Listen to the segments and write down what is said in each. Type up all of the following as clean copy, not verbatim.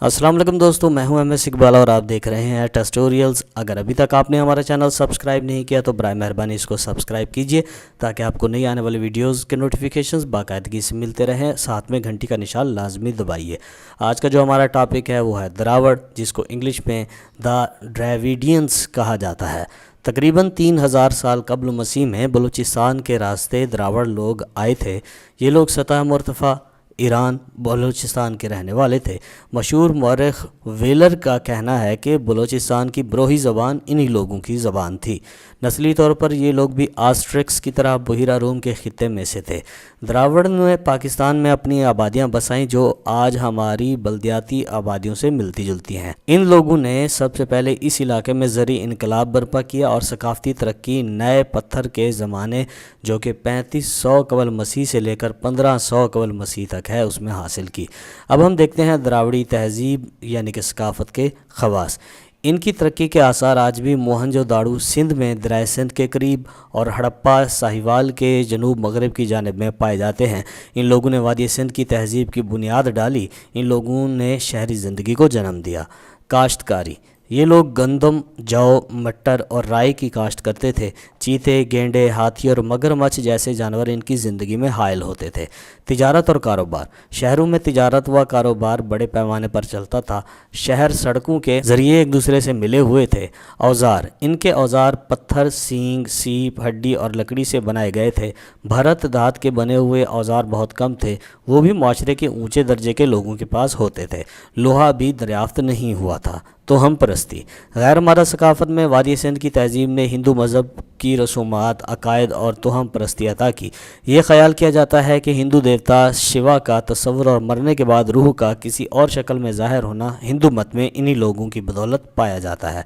السلام علیکم دوستو، میں ہوں MS اقبال اور آپ دیکھ رہے ہیں ٹیسٹوریلز۔ اگر ابھی تک آپ نے ہمارا چینل سبسکرائب نہیں کیا تو برائے مہربانی اس کو سبسکرائب کیجئے تاکہ آپ کو نئی آنے والی ویڈیوز کے نوٹیفیکیشنز باقاعدگی سے ملتے رہیں، ساتھ میں گھنٹی کا نشان لازمی دبائیے۔ آج کا جو ہمارا ٹاپک ہے وہ ہے دراوڑ، جس کو انگلش میں دا ڈراویڈینز کہا جاتا ہے۔ تقریباً 3000 سال قبل مسیح میں بلوچستان کے راستے دراوڑ لوگ آئے تھے۔ یہ لوگ سطح مرتفع ایران بلوچستان کے رہنے والے تھے۔ مشہور مورخ ویلر کا کہنا ہے کہ بلوچستان کی بروہی زبان انہی لوگوں کی زبان تھی۔ نسلی طور پر یہ لوگ بھی آسٹرکس کی طرح بحیرہ روم کے خطے میں سے تھے۔ دراوڑ نے پاکستان میں اپنی آبادیاں بسائیں جو آج ہماری بلدیاتی آبادیوں سے ملتی جلتی ہیں۔ ان لوگوں نے سب سے پہلے اس علاقے میں زرعی انقلاب برپا کیا اور ثقافتی ترقی نئے پتھر کے زمانے جو کہ 3500 قبل مسیح سے لے کر 1500 قبل مسیح تک ہے اس میں حاصل کی۔ اب ہم دیکھتے ہیں دراوڑی تہذیب یعنی کہ ثقافت کے خواص۔ ان کی ترقی کے آثار آج بھی موہنجو داڑو سندھ میں دریائے سندھ کے قریب اور ہڑپا ساہیوال کے جنوب مغرب کی جانب میں پائے جاتے ہیں۔ ان لوگوں نے وادی سندھ کی تہذیب کی بنیاد ڈالی۔ ان لوگوں نے شہری زندگی کو جنم دیا۔ کاشتکاری، یہ لوگ گندم، جو، مٹر اور رائی کی کاشت کرتے تھے۔ چیتے، گینڈے، ہاتھی اور مگرمچھ جیسے جانور ان کی زندگی میں حائل ہوتے تھے۔ تجارت اور کاروبار، شہروں میں تجارت و کاروبار بڑے پیمانے پر چلتا تھا۔ شہر سڑکوں کے ذریعے ایک دوسرے سے ملے ہوئے تھے۔ اوزار، ان کے اوزار پتھر، سینگ، سیپ، ہڈی اور لکڑی سے بنائے گئے تھے۔ بھرت دھات کے بنے ہوئے اوزار بہت کم تھے، وہ بھی معاشرے کے اونچے درجے کے لوگوں کے پاس ہوتے تھے۔ لوہا بھی دریافت نہیں ہوا تھا۔ توہم پرستی، غیر مادہ ثقافت میں وادی سندھ کی تہذیب نے ہندو مذہب کی رسومات، عقائد اور توہم پرستی عطا کی۔ یہ خیال کیا جاتا ہے کہ ہندو دیوتا شیوا کا تصور اور مرنے کے بعد روح کا کسی اور شکل میں ظاہر ہونا ہندو مت میں انہی لوگوں کی بدولت پایا جاتا ہے۔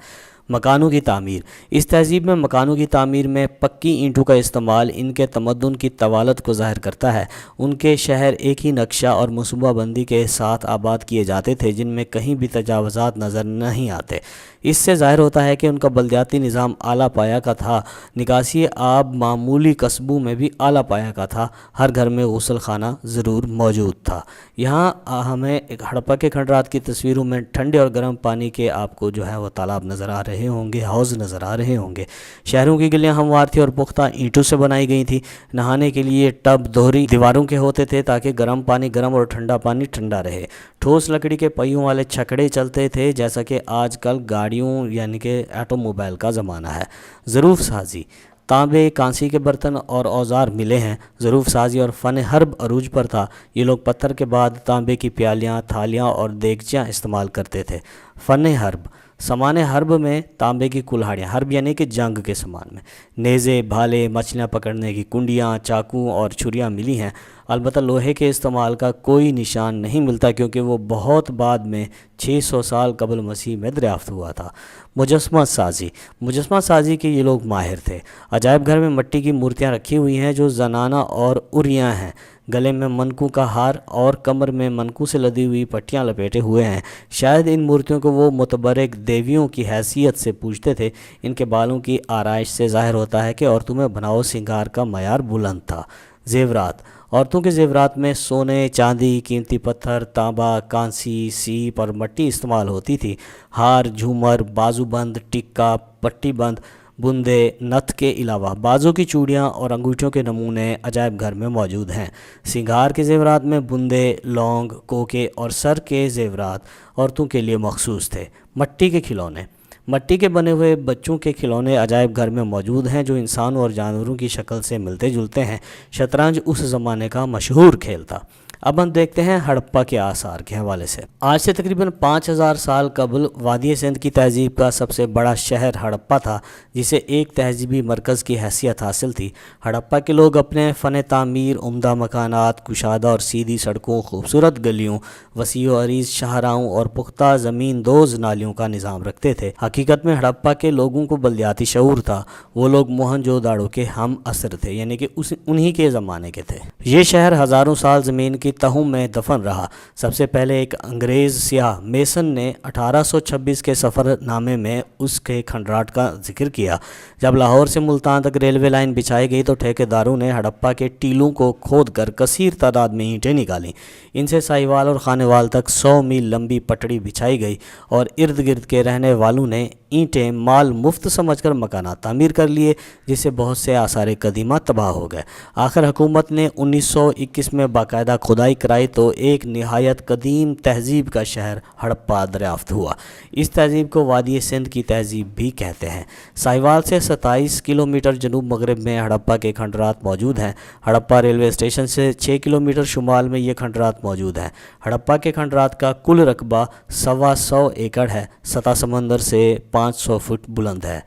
مکانوں کی تعمیر، اس تہذیب میں مکانوں کی تعمیر میں پکی اینٹوں کا استعمال ان کے تمدن کی طوالت کو ظاہر کرتا ہے۔ ان کے شہر ایک ہی نقشہ اور منصوبہ بندی کے ساتھ آباد کیے جاتے تھے جن میں کہیں بھی تجاوزات نظر نہیں آتے۔ اس سے ظاہر ہوتا ہے کہ ان کا بلدیاتی نظام اعلیٰ پایہ کا تھا۔ نکاسی آب معمولی قصبوں میں بھی اعلیٰ پایہ کا تھا۔ ہر گھر میں غسل خانہ ضرور موجود تھا۔ یہاں ہمیں ہڑپا کے کھنڈرات کی تصویروں میں ٹھنڈے اور گرم پانی کے آپ کو جو ہے وہ تالاب نظر آ رہے ہوں گے، حوض نظر آ رہے ہوں گے۔ شہروں کی گلیاں ہموار تھی اور پختہ اینٹوں سے بنائی گئی تھی۔ نہانے کے لیے ٹب دوہری دیواروں کے ہوتے تھے تاکہ گرم پانی گرم اور ٹھنڈا پانی ٹھنڈا رہے۔ ٹھوس لکڑی کے پہیوں والے چھکڑے چلتے تھے جیسا کہ آج کل گاڑیوں یعنی کہ آٹو موبائل کا زمانہ ہے۔ ظروف سازی، تانبے، کانسی کے برتن اور اوزار ملے ہیں۔ ظروف سازی اور فن حرب عروج پر تھا۔ یہ لوگ پتھر کے بعد تانبے کی پیالیاں، تھالیاں اور دیگچیاں استعمال کرتے تھے۔ فن حرب، سامان حرب میں تانبے کی کلہاڑیاں، حرب یعنی کہ جنگ کے سامان میں، نیزے، بھالے، مچھلیاں پکڑنے کی کنڈیاں، چاقو اور چھریاں ملی ہیں۔ البتہ لوہے کے استعمال کا کوئی نشان نہیں ملتا کیونکہ وہ بہت بعد میں 600 سال قبل مسیح میں دریافت ہوا تھا۔ مجسمہ سازی، مجسمہ سازی کے یہ لوگ ماہر تھے۔ عجائب گھر میں مٹی کی مورتیاں رکھی ہوئی ہیں جو زنانہ اور عریاں ہیں۔ گلے میں منکوں کا ہار اور کمر میں منکوں سے لدی ہوئی پٹیاں لپیٹے ہوئے ہیں۔ شاید ان مورتیوں کو وہ متبرک دیویوں کی حیثیت سے پوجتے تھے۔ ان کے بالوں کی آرائش سے ظاہر ہوتا ہے کہ عورتوں میں بناؤ سنگار کا معیار بلند تھا۔ زیورات، عورتوں کے زیورات میں سونے، چاندی، قیمتی پتھر، تانبا، کانسی، سیپ اور مٹی استعمال ہوتی تھی۔ ہار، جھومر، بازو بند، ٹکا، پٹی بند، بندے، نتھ کے علاوہ بازوں کی چوڑیاں اور انگوٹھیوں کے نمونے عجائب گھر میں موجود ہیں۔ سنگار کے زیورات میں بندے، لونگ، کوکے اور سر کے زیورات عورتوں کے لیے مخصوص تھے۔ مٹی کے کھلونے، مٹی کے بنے ہوئے بچوں کے کھلونے عجائب گھر میں موجود ہیں جو انسانوں اور جانوروں کی شکل سے ملتے جلتے ہیں۔ شطرنج اس زمانے کا مشہور کھیل تھا۔ اب ہم دیکھتے ہیں ہڑپا کے آثار کے حوالے سے۔ آج سے تقریباً 5000 سال قبل وادی سندھ کی تہذیب کا سب سے بڑا شہر ہڑپا تھا جسے ایک تہذیبی مرکز کی حیثیت حاصل تھی۔ ہڑپا کے لوگ اپنے فن تعمیر، عمدہ مکانات، کشادہ اور سیدھی سڑکوں، خوبصورت گلیوں، وسیع و عریض شاہراہوں اور پختہ زمین دوز نالیوں کا نظام رکھتے تھے۔ حقیقت میں ہڑپا کے لوگوں کو بلدیاتی شعور تھا۔ وہ لوگ موہنجو داڑو کے ہم عصر تھے یعنی کہ انہی کے زمانے کے تھے۔ یہ شہر ہزاروں سال زمین کے की तहों में दफन रहा। सबसे पहले एक अंग्रेज़ सियाह मेसन ने 1826 के सफ़रनामे में उसके खंडराट का जिक्र किया। जब लाहौर से मुल्तान तक रेलवे लाइन बिछाई गई तो ठेकेदारों ने हड़प्पा के टीलों को खोद कर कसीर तादाद में ईंटें निकालीं। इनसे साहिवाल और खानेवाल तक 100 मील लंबी पटड़ी बिछाई गई और इर्द गिर्द के रहने वालों ने ईंटें माल मुफ्त समझकर मकानात तामीर कर लिए, जिससे बहुत से आसार कदीमा तबाह हो गए। आखिर हुकूमत ने 1921 में बाकायदा खुदाई कराई तो एक निहायत कदीम तहजीब का शहर हड़प्पा दरियाफ्त हुआ। इस तहजीब को वादी सिंध की तहजीब भी कहते हैं। साहिवाल से 27 किलोमीटर जनूब मगरब में हड़प्पा के खंडरात मौजूद हैं। हड़प्पा रेलवे स्टेशन से 6 किलोमीटर शुमाल में ये खंडरात मौजूद हैं। हड़प्पा के खंडरात का कुल रकबा 125 एकड़ है। सतह समंदर से 500 फुट बुलंद है।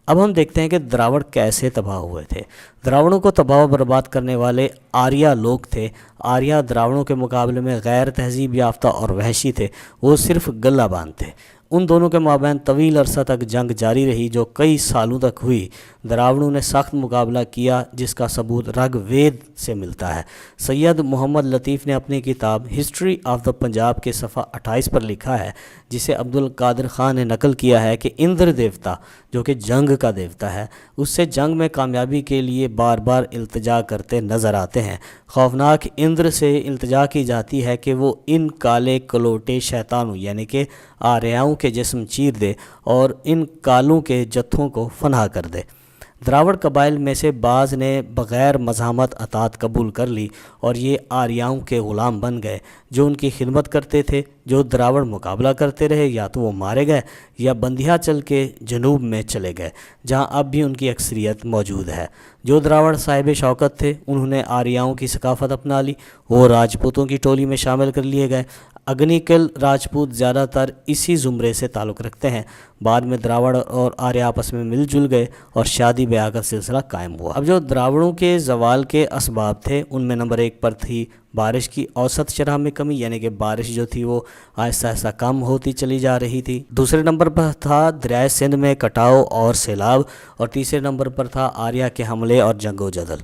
अब हम देखते हैं कि द्रावड़ कैसे तबाह हुए थे। द्रावड़ों को तबाह बर्बाद करने वाले आर्या लोग थे। आर्या द्रावड़ों के मुकाबले में गैर तहजीब याफ्ता और वहशी थे। वो सिर्फ गल्लाबान थे। उन दोनों के माबैन तवील अरसा तक जंग जारी रही जो कई सालों तक हुई। द्रावड़ों ने सख्त मुकाबला किया, जिसका सबूत ऋग्वेद से मिलता है। सैयद मोहम्मद लतीफ़ ने अपनी किताब हिस्ट्री ऑफ द पंजाब के सफ़ा 28 पर लिखा है, जिसे अब्दुल कादिर ख़ान ने नकल किया है कि इंद्र देवता, जो कि जंग का देवता है, उससे जंग में कामयाबी के लिए बार बार इल्तिजा करते नज़र आते हैं। खौफनाक इंद्र से इल्तिजा की जाती है कि वो इन काले कलोटे शैतानों यानी कि आर्याओं के जिस्म चीर दे और इन कालों के जत्थों को फनाह कर दे। द्रावड़ कबाइल में से बाज़ ने बग़ैर मज़ामत अतात कबूल कर ली और ये आर्याओं के ग़ुलाम बन गए जो उनकी खिदमत करते थे। जो द्रावड़ मुकाबला करते रहे या तो वो मारे गए या बंदिया चल के जनूब में चले गए, जहाँ अब भी उनकी अक्सरियत मौजूद है। जो द्रावड़ साहिब शौकत थे, उन्होंने आर्याओं की सकाफ़त अपना ली। वो राजपूतों की टोली में शामिल कर लिए गए। अग्निकल राजपूत ज़्यादातर इसी ज़ुमरे से ताल्लुक़ रखते हैं। बाद में द्रावड़ और आर्य आपस में मिलजुल गए और शादी ब्याह का सिलसिला कायम हुआ। अब जो द्रावड़ों के ज़वाल के असबाब थे, उनमें नंबर 1 पर थी बारिश की औसत शरह में कमी, यानी कि बारिश जो थी वो आहिस्ता आहिस्ता कम होती चली जा रही थी। दूसरे नंबर पर था दरियाए सिंध में कटाव और सैलाब, और तीसरे नंबर पर था आर्या के हमले और जंगो जदल।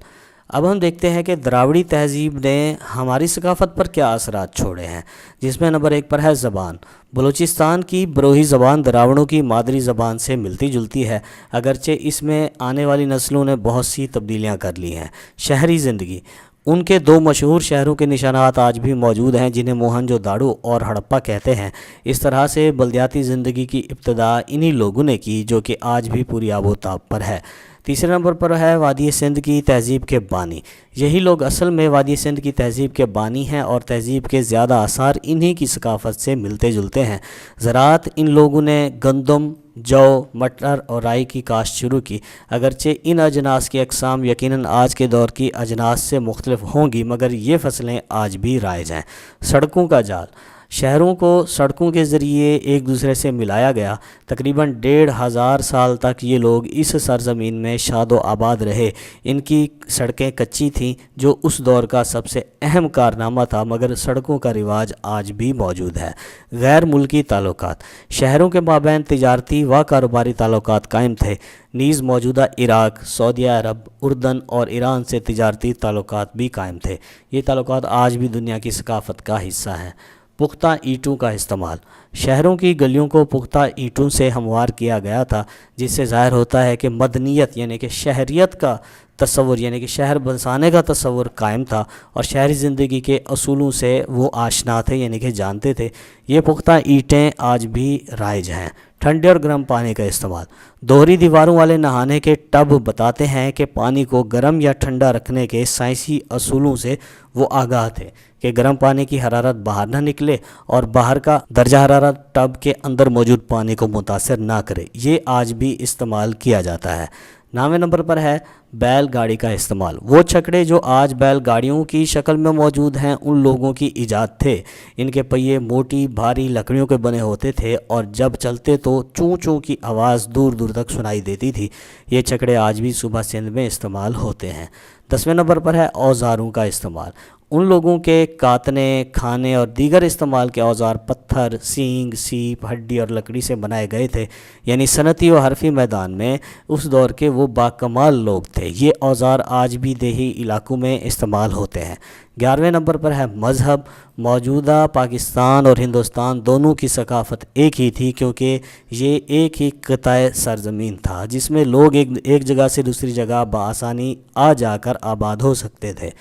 अब हम देखते हैं कि द्राविड़ी तहजीब ने हमारी सकाफ़त पर क्या असरात छोड़े हैं, जिसमें नंबर 1 पर है ज़बान। बलूचिस्तान की बरोही ज़बान द्राविड़ों की मादरी ज़बान से मिलती जुलती है, अगरचे इसमें आने वाली नस्लों ने बहुत सी तब्दीलियाँ कर ली हैं। शहरी ज़िंदगी, उनके 2 मशहूर शहरों के निशानात आज भी मौजूद हैं, जिन्हें मोहनजोदाड़ो और हड़प्पा कहते हैं। इस तरह से बल्दियाती ज़िंदगी की इब्तिदा इन्हीं लोगों ने की, जो कि आज भी पूरी आबोताब पर है। तीसरे नंबर पर है वादी सिंध की तहजीब के बानी। यही लोग असल में वादी सिंध की तहजीब के बानी हैं और तहजीब के ज़्यादा आसार इन्हीं की सकाफ़त से मिलते जुलते हैं। ज़राअत, इन लोगों ने गंदम, जौ, मटर और राई की काश्त शुरू की। अगरचे इन अजनास की अक़साम यकीनन आज के दौर की अजनास से मुख्तलिफ होंगी, मगर ये फसलें आज भी राइज हैं। सड़कों का जाल, शहरों को सड़कों के ज़रिए एक दूसरे से मिलाया गया। तकरीबन 1500 साल तक ये लोग इस सरज़मीन में शादो आबाद रहे। इनकी सड़कें कच्ची थीं, जो उस दौर का सबसे अहम कारनामा था, मगर सड़कों का रिवाज आज भी मौजूद है। गैर मुल्की ताल्लुकात, शहरों के माबैन तिजारती व कारोबारी ताल्लुकात कायम थे। नीज़ मौजूदा इराक़, सऊदी अरब, उर्दन और ईरान से तिजारती ताल्लुकात भी कायम थे। ये ताल्लुकात आज भी दुनिया की सकाफ़त का हिस्सा हैं। पुख्ता ईंटों का इस्तेमाल, शहरों की गलियों को पुख्ता ईंटों से हमवार किया गया था, जिससे ज़ाहिर होता है कि मदनियत यानी कि शहरियत का तस्वुर यानी कि शहर बसाने का तस्वुर कायम था और शहरी ज़िंदगी के असूलों से वो आशना थे यानी कि जानते थे। ये पुख्ता ईंटें आज भी राइज हैं। ठंडे और गर्म पानी का इस्तेमाल, दोहरी दीवारों वाले नहाने के टब बताते हैं कि पानी को गर्म या ठंडा रखने के साइंसी असूलों से वो आगाह थे कि गर्म पानी की हरारत बाहर ना निकले और बाहर का दर्जा हरारत टब के अंदर मौजूद पानी को मुतासर ना करे। ये आज भी इस्तेमाल किया जाता है। 9वें नंबर पर है बैलगाड़ी का इस्तेमाल। वो छकड़े जो आज बैलगाड़ियों की शक्ल में मौजूद हैं, उन लोगों की ईजाद थे। इनके पहिए मोटी भारी लकड़ियों के बने होते थे और जब चलते तो चूं चूं की आवाज़ दूर दूर तक सुनाई देती थी। ये छकड़े आज भी सुबह सिंध में इस्तेमाल होते हैं। 10वें नंबर पर है औज़ारों का इस्तेमाल। उन लोगों के काटने, खाने और दीगर इस्तेमाल के औजार पत्थर, सींग, सीप, हड्डी और लकड़ी से बनाए गए थे। यानी सनती और हरफी मैदान में उस दौर के वो बाकमाल लोग थे। ये औजार आज भी देही इलाकों में इस्तेमाल होते हैं। 11वें नंबर पर है मज़हब। मौजूदा पाकिस्तान और हिंदुस्तान दोनों की सकाफ़त एक ही थी, क्योंकि ये एक ही क़िताए सरज़मीन था जिसमें लोग एक जगह से दूसरी जगह बआसानी आ जाकर आबाद हो सकते थे।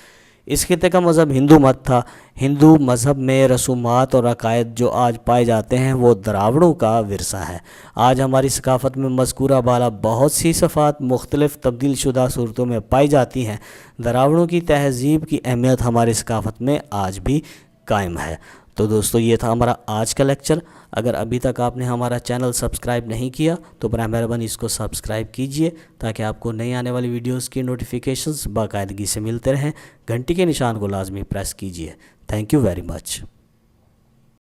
इस खिते का मज़हब हिंदू मत था। हिंदू मज़हब में रसूमात और अकायद जो आज पाए जाते हैं वो द्राविड़ों का विरसा है। आज हमारी सकाफ़त में मज़कूरा बाला बहुत सी सफ़ात मुख्तलिफ़ तब्दील शुदा सूरतों में पाई जाती हैं। द्राविड़ों की तहज़ीब की अहमियत हमारी सकाफ़त में आज भी कायम है। तो दोस्तों, ये था हमारा आज का लेक्चर। अगर अभी तक आपने हमारा चैनल सब्सक्राइब नहीं किया तो बराए मेहरबानी इसको सब्सक्राइब कीजिए, ताकि आपको नई आने वाली वीडियोस की नोटिफिकेशंस बाकायदगी से मिलते रहें। घंटी के निशान को लाजमी प्रेस कीजिए। Thank you very much.